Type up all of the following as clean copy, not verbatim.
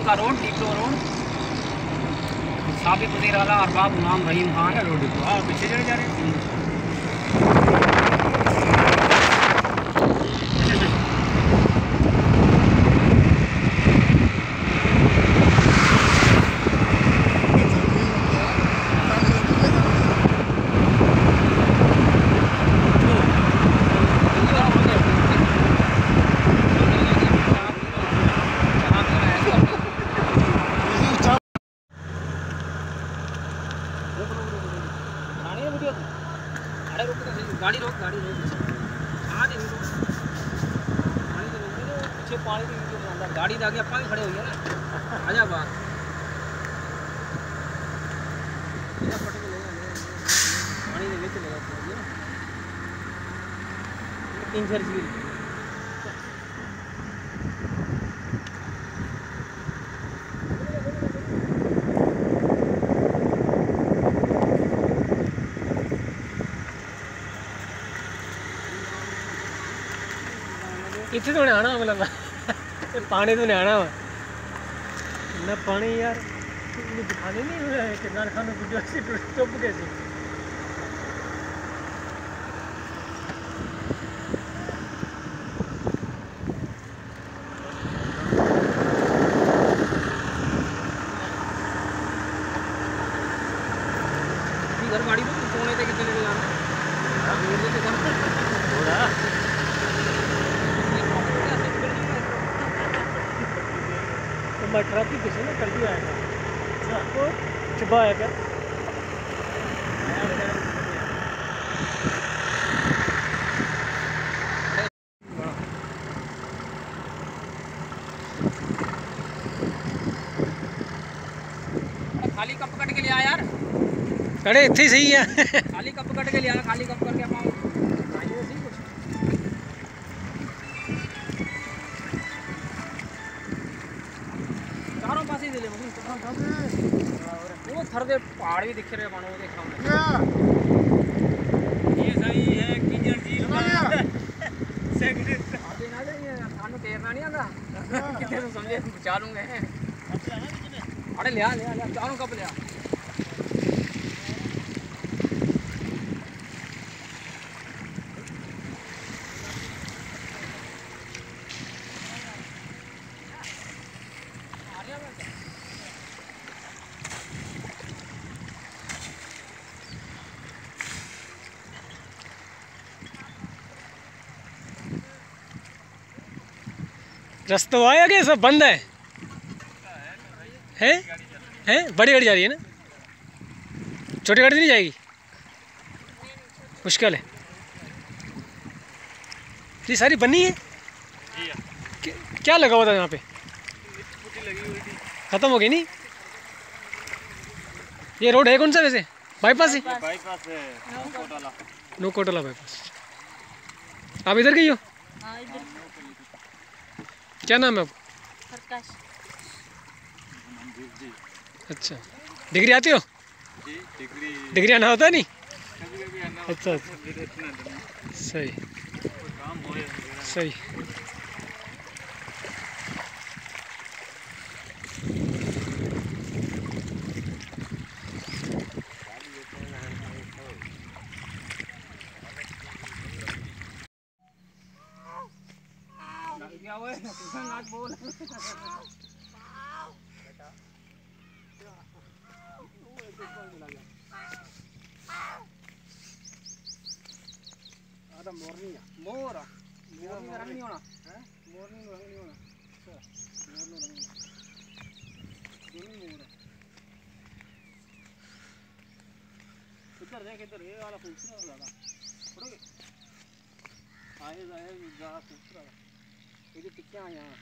का road, टिकटो road, साबित वजीर आला अरबाब गुलाम रहीम खान रोड पीछे चले जा रहे हैं। गाड़ी रोक हाँ जी पीछे पानी की गाड़ी आगे अपना भी खड़े हुई है ना। आजा बात पानी के नीचे लगा तीन चार चीज इतने तो नहीं आना मतलब पानी तो नहीं आना ना पानी यार दिखाने नहीं हुआ है कितना खाना चुप कैसे घर गाड़ी तो सोने थे कितने जाना मैं ट्रैफिक किसी ने कर दिया है तो चुबा है क्या खाली कप कट के लिया यार अरे इतनी सही है खाली कप कट के लिया खाली कप करके चारों पास ही दिले वो थर दे पहाड़ भी दिख रहे पानो वो देखा ये सही है किंजर झील का सेकंड आगे ना ले ये थानू तैरना नहीं आंदा कितने तो समझे बचा लूंगे अरे ले आ चारों कप ले आ रास्ता आया क्या सब बंद है हैं बड़ी गाड़ी जा रही है ना छोटी गाड़ी नहीं जाएगी मुश्किल है ये सारी बनी है क्या लगा हुआ था यहाँ पे खत्म हो गई नहीं ये रोड है कौन सा वैसे बाईपास है नो कोटला बाईपास आप इधर गई हो क्या नाम है आपका अच्छा डिग्री आती हो डिग्री आना होता नहीं अच्छा सही सही क्या हुआ नाच बोल मॉर्निंग मोर मॉर्निंग रंग नहीं होना है मॉर्निंग रंग नहीं होना अच्छा मॉर्निंग रंग दोनों मोर है इधर देख इधर ये वाला खूबसूरत लगा पड़ोगे आए जाए ज़्यादा खूबसूरत ये टिक्कियाँ यहाँ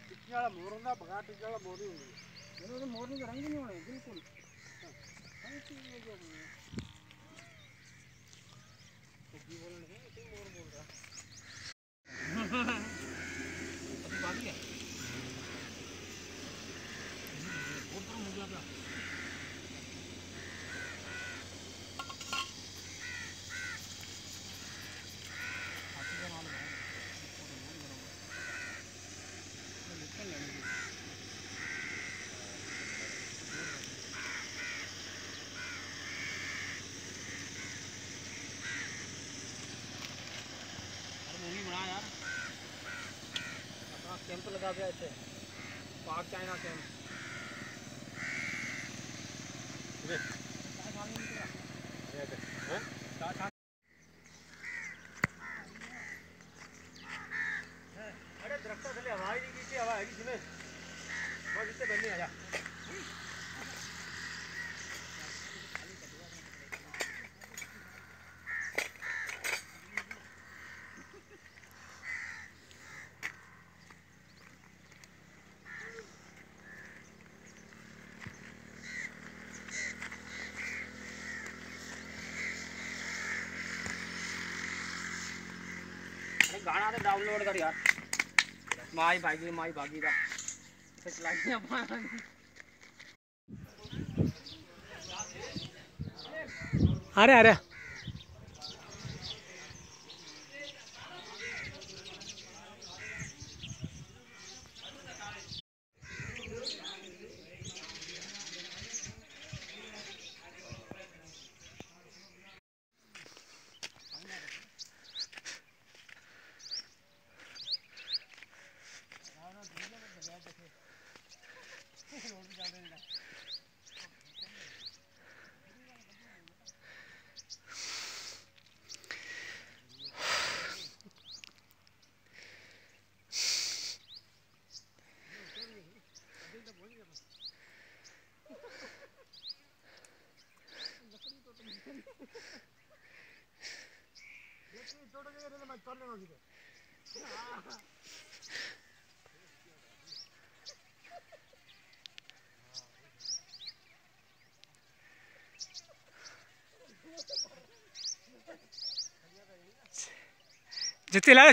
टिक्की वाला मोर होता बगा टिक्की वाला मोर ही होंगे ये मोरनी का रंग नहीं होना बिल्कुल पिया इतने पाक चाइना के अरे दरख्त थले हवा ही नहीं की हवा है जिसमें बस इससे बनने आजा गाना तो डाउनलोड कर यार माई भागी दा चलाइए अरे अरे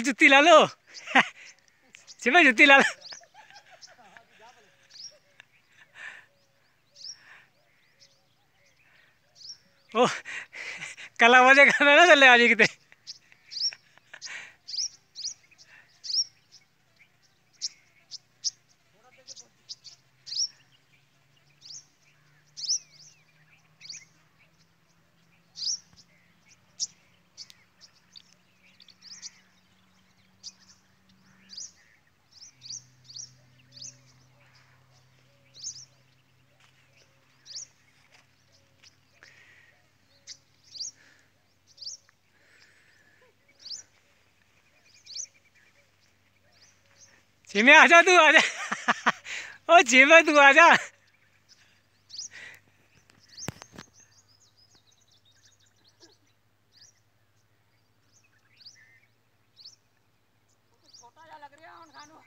जुत्ती ला लो सिर्फ जुत्ती ला लो ओ कला वजह करना ना चले आज कितने जिमे आजा तू आजा ओ जिमे तू आजा छोटा जा लग रहा है खानो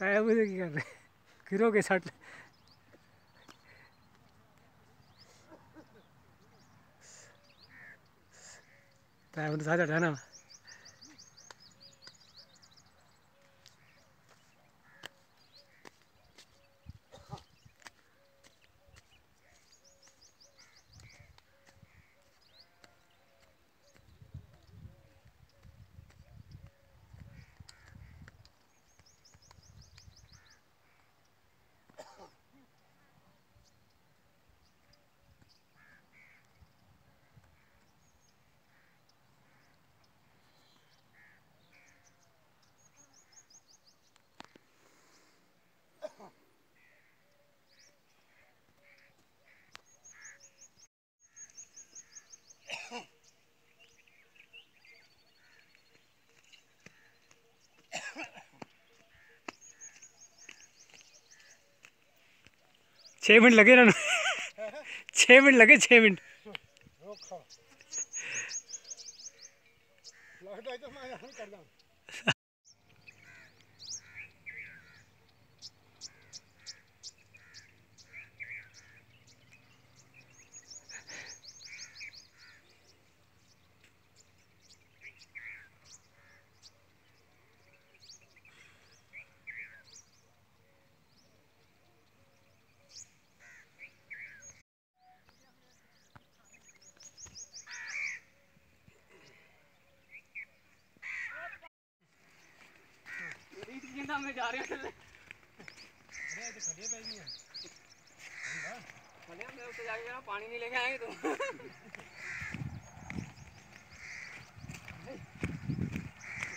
ताया मुझे की कर रहे गिरो के सट ताया मुझे साथ हटाना छः मिनट लगे ना 6 मिनट लगे 6 मिनट में जा रहे हैं मैं उससे जाके ना पानी नहीं लेके आएंगे तुम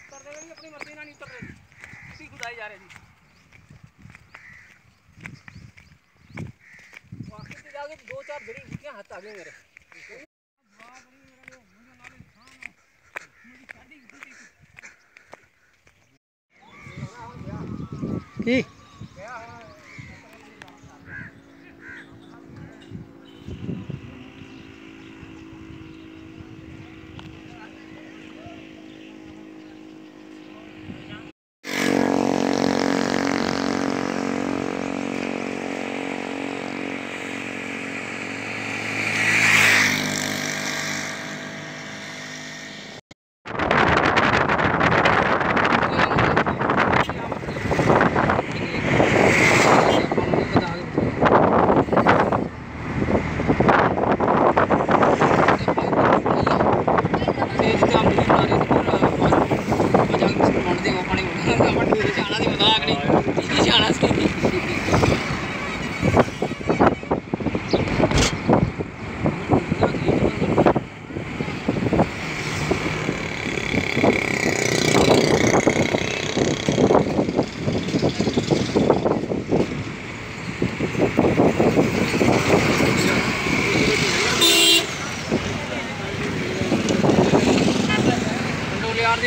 उतर रहे अपनी मर्जी ना नहीं उतर रहे इसी खुदाई जा रहे थे वाकई से जाके 2-4 बड़ी घुटियां हाथ आ गए मेरे की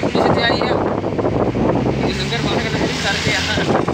पुलिस आई है लंगर बाहर करते